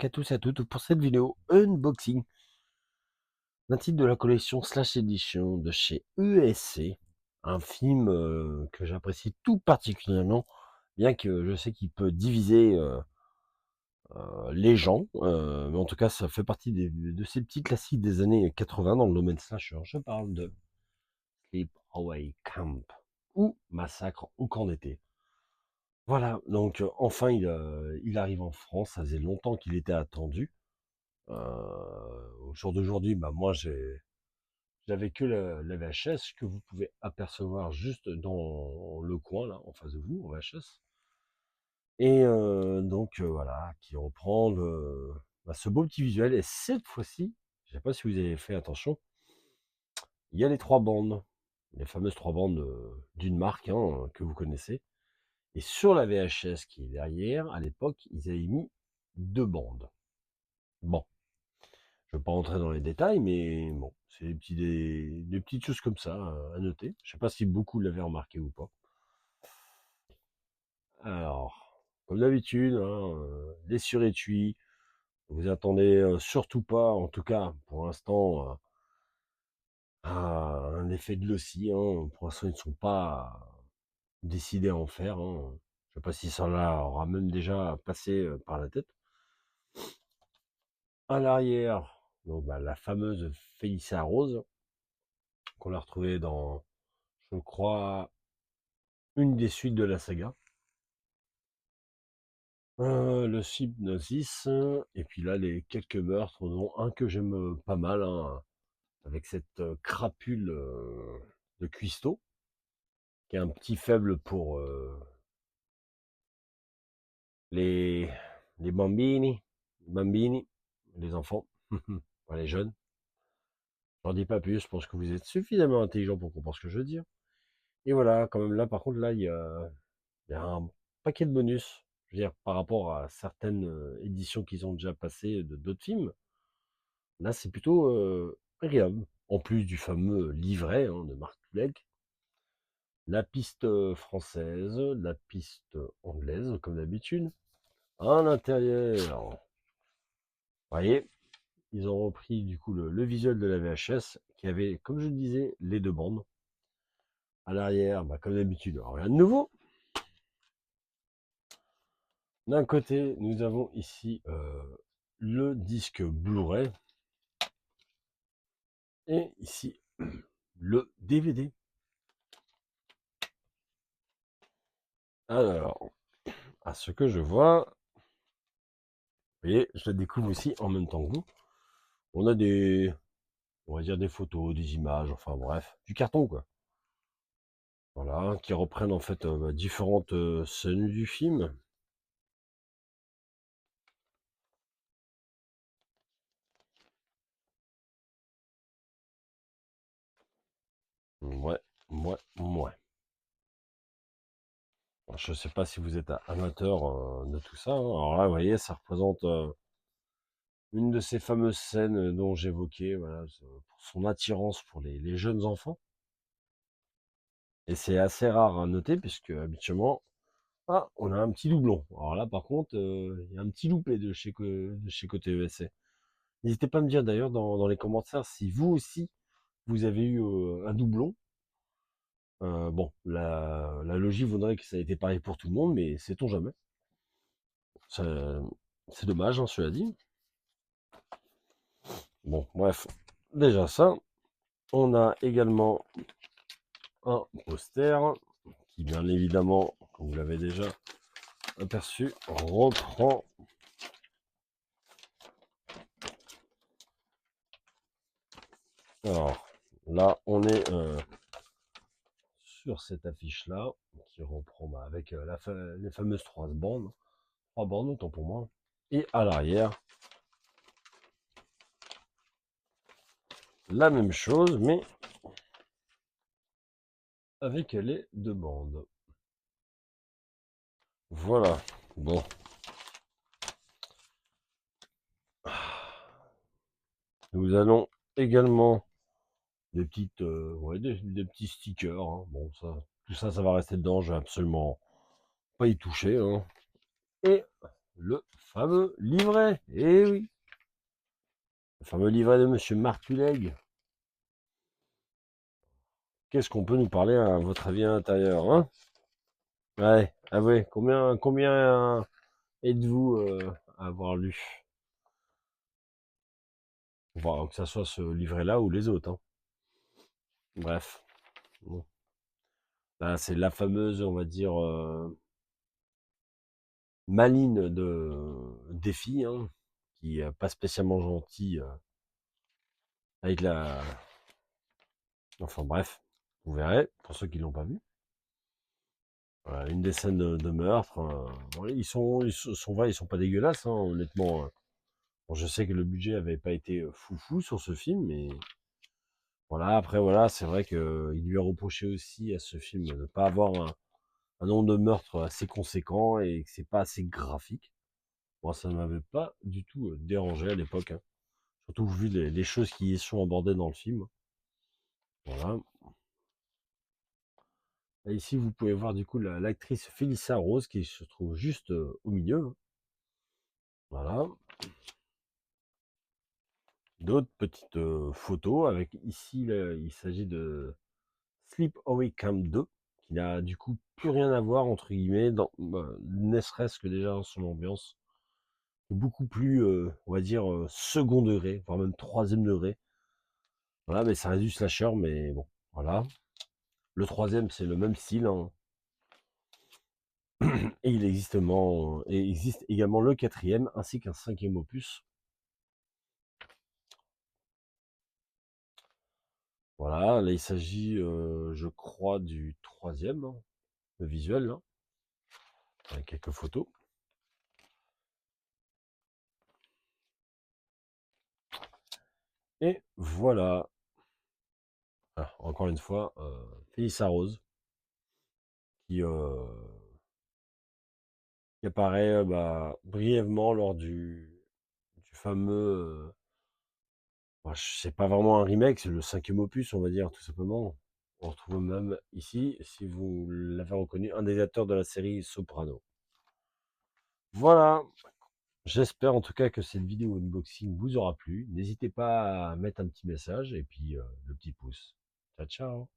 donc à tous et à toutes pour cette vidéo unboxing d'un titre de la collection Slash Edition de chez ESC, un film que j'apprécie tout particulièrement, bien que je sais qu'il peut diviser les gens, mais en tout cas ça fait partie de ces petits classiques des années 80 dans le domaine slasher. Je parle de Sleepaway Camp ou Massacre au camp d'été. Voilà, donc enfin il arrive en France, ça faisait longtemps qu'il était attendu. Au jour d'aujourd'hui, bah moi j'avais que la VHS que vous pouvez apercevoir juste dans le coin là, en face de vous, en VHS. Et donc voilà, qui reprend ce beau petit visuel. Et cette fois-ci, je sais pas si vous avez fait attention, il y a les trois bandes, les fameuses trois bandes d'une marque que vous connaissez. Et sur la VHS qui est derrière, à l'époque, ils avaient mis deux bandes. Bon. Je ne vais pas rentrer dans les détails, mais bon, c'est des petites choses comme ça à noter. Je ne sais pas si beaucoup l'avaient remarqué ou pas. Alors, comme d'habitude, les surétuis, vous attendez surtout pas, en tout cas pour l'instant, à un effet de glossy. Pour l'instant, ils ne sont pas décidés à en faire. Je ne sais pas si ça leur aura même déjà passé par la tête. À l'arrière, donc la fameuse Félicia Rose, qu'on a retrouvée dans, je crois, une des suites de la saga. Le Hypnosis, et puis là, les quelques meurtres, dont un que j'aime pas mal, avec cette crapule de cuistot, qui est un petit faible pour les, les bambini, les enfants, pas les jeunes. J'en dis pas plus, je pense que vous êtes suffisamment intelligent pour comprendre ce que je veux dire. Et voilà, quand même là, par contre, là, il y a un paquet de bonus. Je veux dire, par rapport à certaines éditions qu'ils ont déjà passées de d'autres films, là, c'est plutôt agréable. En plus du fameux livret de Mark Twain, la piste française, la piste anglaise, comme d'habitude. À l'intérieur, vous voyez, ils ont repris du coup le visuel de la VHS qui avait, comme je le disais, les deux bandes. À l'arrière, comme d'habitude, rien de nouveau. D'un côté, nous avons ici le disque Blu-ray et ici le DVD. Alors, à ce que je vois, vous voyez, je la découvre aussi en même temps que vous. On a on va dire des photos, des images, enfin bref, du carton quoi. Voilà, qui reprennent en fait différentes scènes du film. Ouais, ouais. Alors, je sais pas si vous êtes amateur de tout ça. Alors là, vous voyez, ça représente une de ces fameuses scènes dont j'évoquais, voilà, pour son attirance pour les jeunes enfants. Et c'est assez rare à noter, puisque habituellement, on a un petit doublon. Alors là, par contre, il y a un petit loupé de chez côté ESC. N'hésitez pas à me dire d'ailleurs dans les commentaires si vous aussi, vous avez eu un doublon. Bon, la logique voudrait que ça ait été pareil pour tout le monde, mais sait-on jamais. C'est dommage, cela dit. Bon, bref, déjà ça. On a également un poster qui, bien évidemment, comme vous l'avez déjà aperçu, reprend alors là on est sur cette affiche là qui reprend avec les fameuses trois bandes autant pour moi, et à l'arrière la même chose mais avec les deux bandes. Voilà, bon, nous allons également des petites ouais, des petits stickers, bon ça, tout ça ça va rester dedans, je vais absolument pas y toucher, et le fameux livret. Eh oui, le fameux livret de Monsieur Martuleg. Qu'est-ce qu'on peut nous parler à votre avis à l'intérieur, hein? Ouais, ah ouais, combien êtes-vous à avoir lu? Bon, que ça soit ce livret-là ou les autres, hein. Bref, bon. Là, c'est la fameuse, on va dire, maline des filles, hein, qui est pas spécialement gentille avec la... Enfin bref, vous verrez, pour ceux qui l'ont pas vu. Voilà, une des scènes de meurtre. Bon, ils sont pas dégueulasses, hein, honnêtement. Bon, je sais que le budget avait pas été foufou sur ce film, mais voilà, après voilà, c'est vrai que il lui a reproché aussi à ce film de ne pas avoir un nombre de meurtres assez conséquent et que c'est pas assez graphique. Moi, ça ne m'avait pas du tout dérangé à l'époque, hein. Surtout vu les choses qui y sont abordées dans le film. Voilà. Et ici, vous pouvez voir du coup l'actrice Félissa Rose qui se trouve juste au milieu, hein. Voilà. D'autres petites photos avec ici, là, il s'agit de Sleepaway Camp 2, qui n'a du coup plus rien à voir entre guillemets, ne serait-ce que déjà dans son ambiance, beaucoup plus, on va dire, second degré, voire même troisième degré. Voilà, mais ça reste du slasher, mais bon, voilà. Le troisième, c'est le même style, hein. Et et existe également le quatrième, ainsi qu'un cinquième opus. Voilà, là il s'agit, je crois, du troisième, hein, le visuel, là, avec quelques photos. Et voilà. Ah, encore une fois, Félissa Rose, qui, euh, qui apparaît brièvement lors du fameux. C'est pas vraiment un remake, c'est le cinquième opus, on va dire, tout simplement. On retrouve même ici, si vous l'avez reconnu, un des acteurs de la série Soprano. Voilà. J'espère en tout cas que cette vidéo unboxing vous aura plu. N'hésitez pas à mettre un petit message et puis le petit pouce. Ciao, ciao.